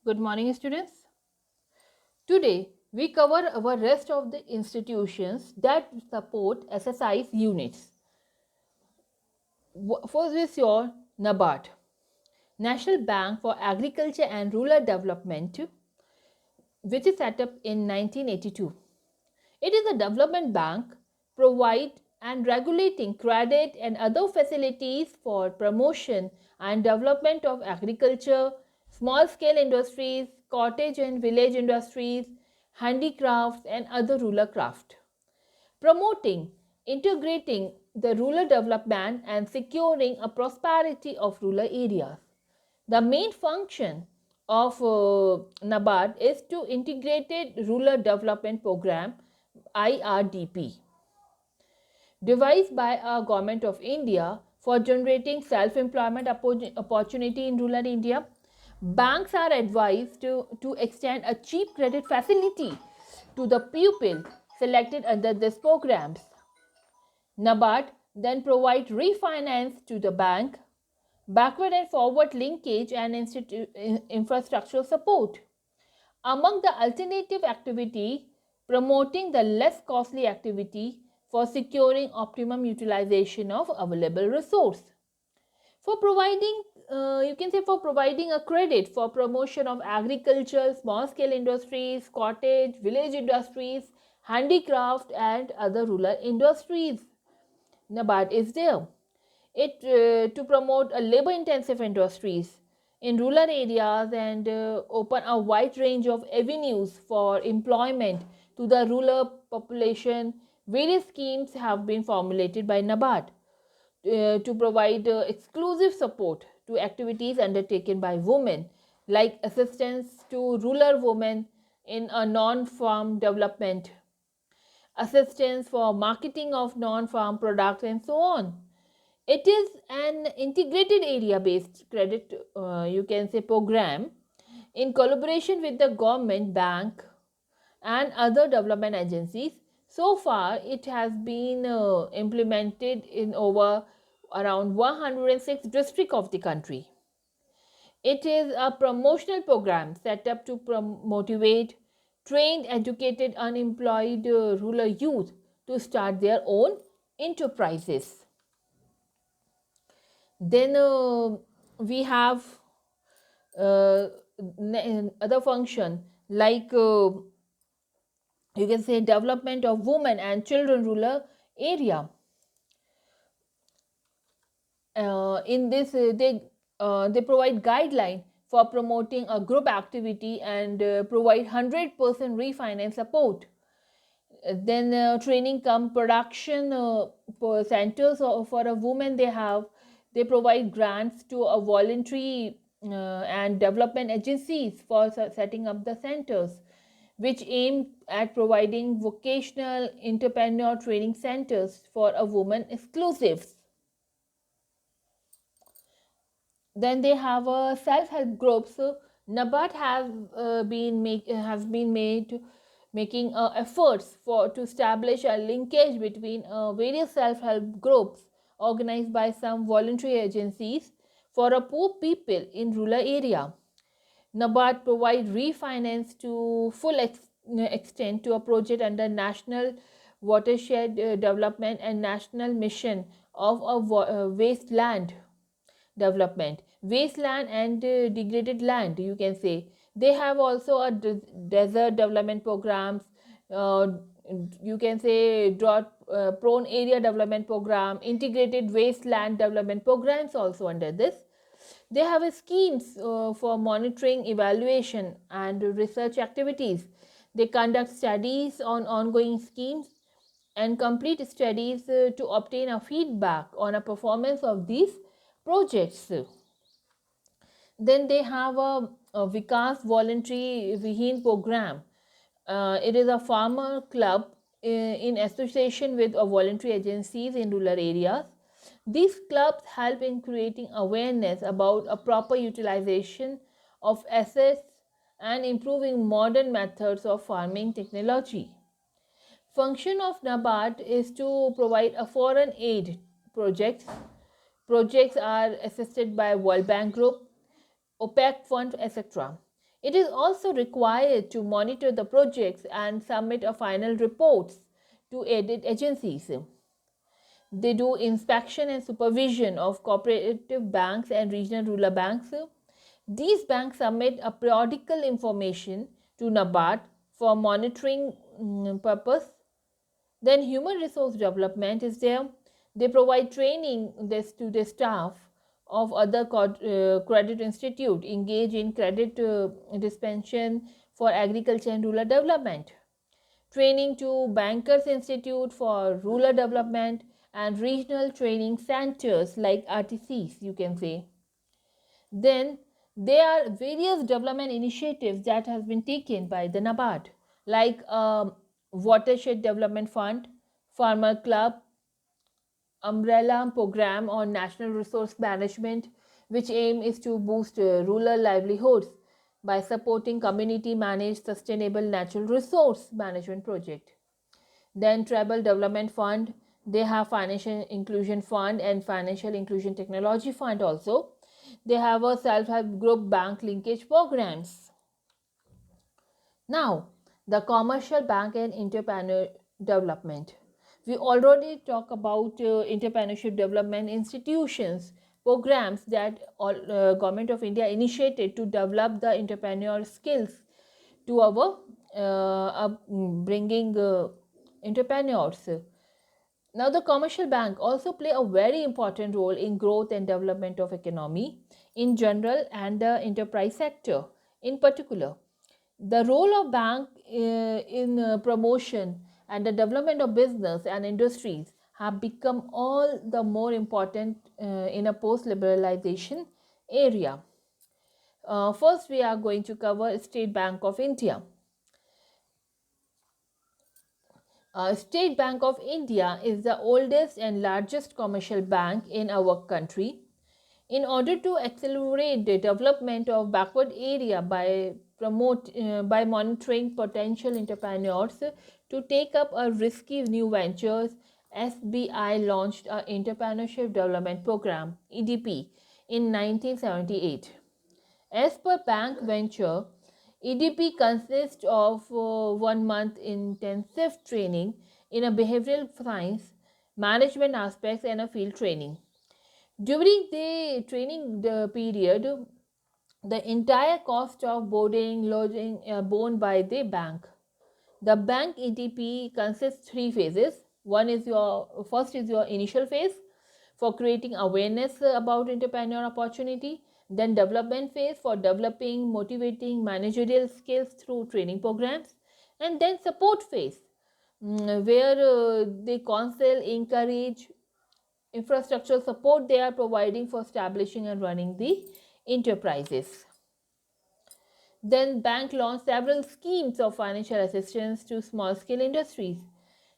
Good morning, students. Today, we cover our rest of the institutions that support SSI's units. First is your NABARD, National Bank for Agriculture and Rural Development, which is set up in 1982. It is a development bank provide and regulating credit and other facilities for promotion and development of agriculture, small scale industries, cottage and village industries, handicrafts and other rural craft. Promoting, integrating the rural development and securing a prosperity of rural areas. The main function of NABARD is to integrated rural development program IRDP devised by a government of India for generating self-employment opportunity in rural India. Banks are advised to extend a cheap credit facility to the pupil selected under these programs. NABARD then provides refinance to the bank, backward and forward linkage and infrastructural support. Among the alternative activity, promoting the less costly activity for securing optimum utilization of available resource. For providing, you can say for providing a credit for promotion of agriculture, small scale industries, cottage, village industries, handicraft and other rural industries. NABARD is there. It to promote a labor intensive industries in rural areas and open a wide range of avenues for employment to the rural population. Various schemes have been formulated by NABARD to provide exclusive support to activities undertaken by women, like assistance to rural women in a non-farm development, assistance for marketing of non-farm products, and so on. It is an integrated area based credit, you can say, program in collaboration with the government, bank, and other development agencies. So far, it has been implemented in over around 106 districts of the country. It is a promotional program set up to motivate trained, educated, unemployed rural youth to start their own enterprises. Then we have uh, other function like you can say development of women and children rural area. In this, they provide guideline for promoting a group activity and provide 100% refinance support. Then training come production for centers for a woman they provide grants to a voluntary and development agencies for setting up the centers which aim at providing vocational entrepreneur training centers for a woman exclusives. Then they have a self-help group. So NABARD has been made making efforts for to establish a linkage between various self-help groups organized by some voluntary agencies for a poor people in rural area. NABARD provide refinance to full extent to a project under National Watershed Development and National Mission of a Wasteland Development, wasteland and degraded land, you can say. They have also a desert development programs, uh, you can say drought prone area development program, integrated wasteland development programs also under this. They have a schemes for monitoring, evaluation and research activities. They conduct studies on ongoing schemes and complete studies to obtain a feedback on a performance of these projects. Then they have a Vikas Voluntary Vihin program. It is a farmer club in association with voluntary agencies in rural areas. These clubs help in creating awareness about a proper utilization of assets and improving modern methods of farming technology. Function of NABARD is to provide a foreign aid projects. Projects are assisted by World Bank Group, OPEC Fund, etc. It is also required to monitor the projects and submit a final reports to audit agencies. They do inspection and supervision of cooperative banks and regional rural banks. These banks submit a periodical information to NABARD for monitoring purpose. Then human resource development is there. They provide training to the staff of other credit institute engage in credit dispensation for agriculture and rural development. Training to Bankers Institute for Rural Development and regional training centers like RTCs, you can say. Then there are various development initiatives that has been taken by the NABARD, like Watershed Development Fund, Farmer Club, umbrella program on national resource management, which aim is to boost rural livelihoods by supporting community managed sustainable natural resource management project. Then Tribal Development Fund, they have Financial Inclusion Fund and Financial Inclusion Technology Fund also. They have a self-help group bank linkage programs. Now, the commercial bank and entrepreneur development. We already talk about entrepreneurship development institutions, programs that Government of India initiated to develop the entrepreneur skills to our bringing entrepreneurs. Now, the commercial bank also play a very important role in growth and development of economy in general and the enterprise sector in particular. The role of bank in promotion and the development of business and industries have become all the more important in a post-liberalization area. First, we are going to cover State Bank of India. State Bank of India is the oldest and largest commercial bank in our country. In order to accelerate the development of backward area by monitoring potential entrepreneurs to take up a risky new ventures, SBI launched a Entrepreneurship Development Program (EDP) in 1978. As per Bank Venture, EDP consists of 1 month intensive training in a behavioral science, management aspects, and a field training. During the training period, the entire cost of boarding, lodging borne by the bank. The bank EDP consists 3 phases. First is your initial phase for creating awareness about entrepreneur opportunity. Then development phase for developing, motivating managerial skills through training programs. And then support phase where they counsel, encourage, infrastructural support they are providing for establishing and running the enterprises. Then bank launched several schemes of financial assistance to small scale industries.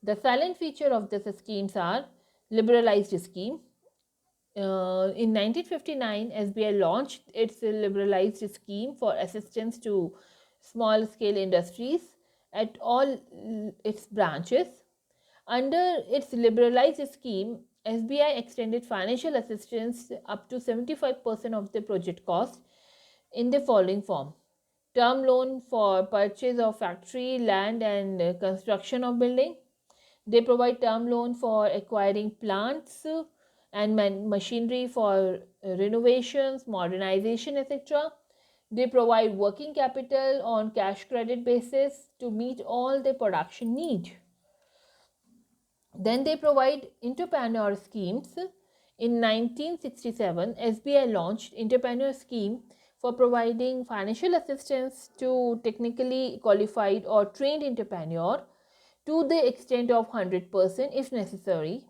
The silent feature of these schemes are liberalized scheme. In 1959, SBI launched its liberalized scheme for assistance to small scale industries at all its branches. Under its liberalized scheme, SBI extended financial assistance up to 75% of the project cost in the following form: term loan for purchase of factory, land, and construction of building. They provide term loan for acquiring plants and machinery for renovations, modernization, etc. They provide working capital on cash credit basis to meet all the production need. Then they provide entrepreneur schemes. In 1967, SBI launched entrepreneur scheme for providing financial assistance to technically qualified or trained entrepreneur to the extent of 100% if necessary.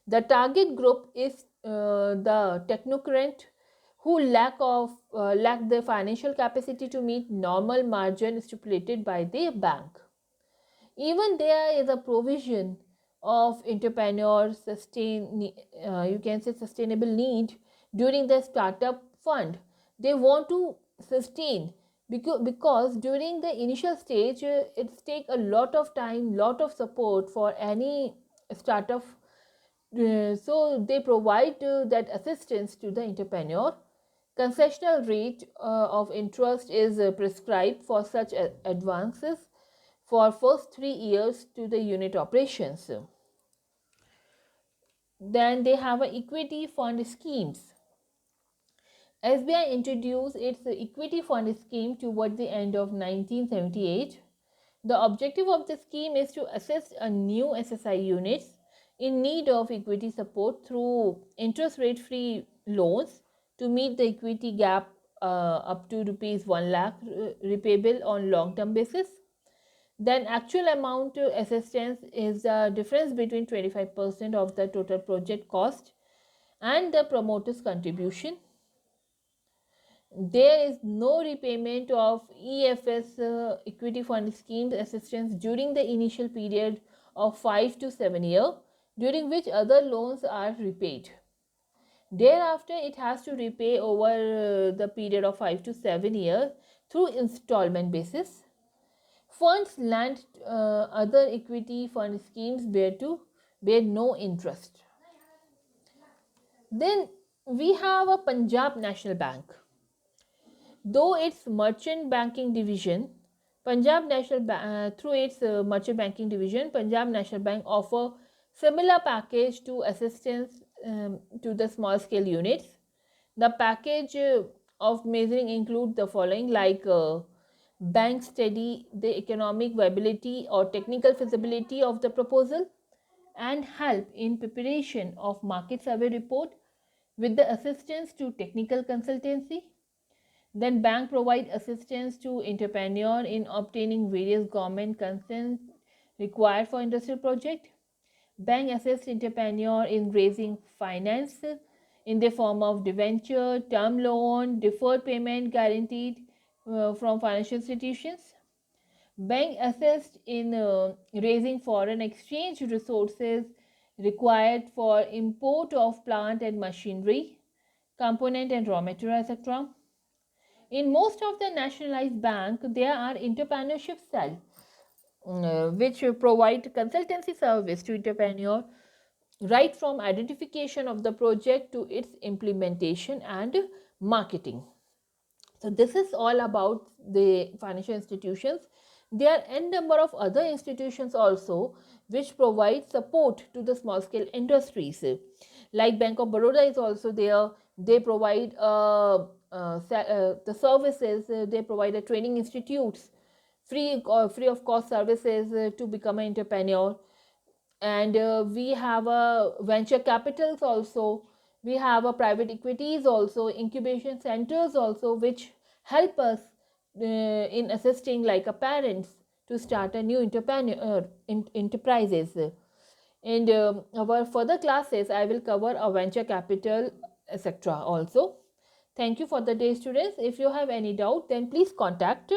The target group is the technocrat who lack the financial capacity to meet normal margin stipulated by the bank. Even there is a provision of entrepreneurs you can say sustainable need during the startup fund. They want to sustain because during the initial stage it takes a lot of time, lot of support for any startup. So they provide that assistance to the entrepreneur Concessional rate of interest is prescribed for such advances for first 3 years to the unit operations. Then they have a equity fund schemes. SBI introduced its equity fund scheme toward the end of 1978. The objective of the scheme is to assist a new SSI units in need of equity support through interest rate free loans to meet the equity gap up to rupees 1 lakh repayable on long term basis. Then actual amount assistance is the difference between 25% of the total project cost and the promoter's contribution. There is no repayment of EFS equity fund schemes assistance during the initial period of 5 to 7 years, during which other loans are repaid. Thereafter, it has to repay over the period of 5 to 7 years through installment basis. Funds land other equity fund schemes bear no interest. Then we have a Punjab National Bank. Though its merchant banking division, through its merchant banking division, Punjab National Bank offer similar package to assistance to the small scale units. The package of measuring include the following, like bank study the economic viability or technical feasibility of the proposal and help in preparation of market survey report with the assistance to technical consultancy. Then bank provide assistance to entrepreneur in obtaining various government consents required for industrial project. Bank assist entrepreneur in raising finance in the form of debenture, term loan, deferred payment guaranteed from financial institutions. Bank assist in raising foreign exchange resources required for import of plant and machinery, component and raw material, etc. In most of the nationalized bank, there are entrepreneurship cells which provide consultancy service to entrepreneur right from identification of the project to its implementation and marketing. So this is all about the financial institutions. There are n number of other institutions also which provide support to the small scale industries. Like Bank of Baroda is also there. They provide the services. They provide a training institutes, free of cost services to become an entrepreneur. And we have a venture capitals also, we have a private equities also, incubation centers also, which help us in assisting like a parents to start a new enterprises. And our further classes I will cover a venture capital, etc. also. Thank you for the day, students. If you have any doubt, then please contact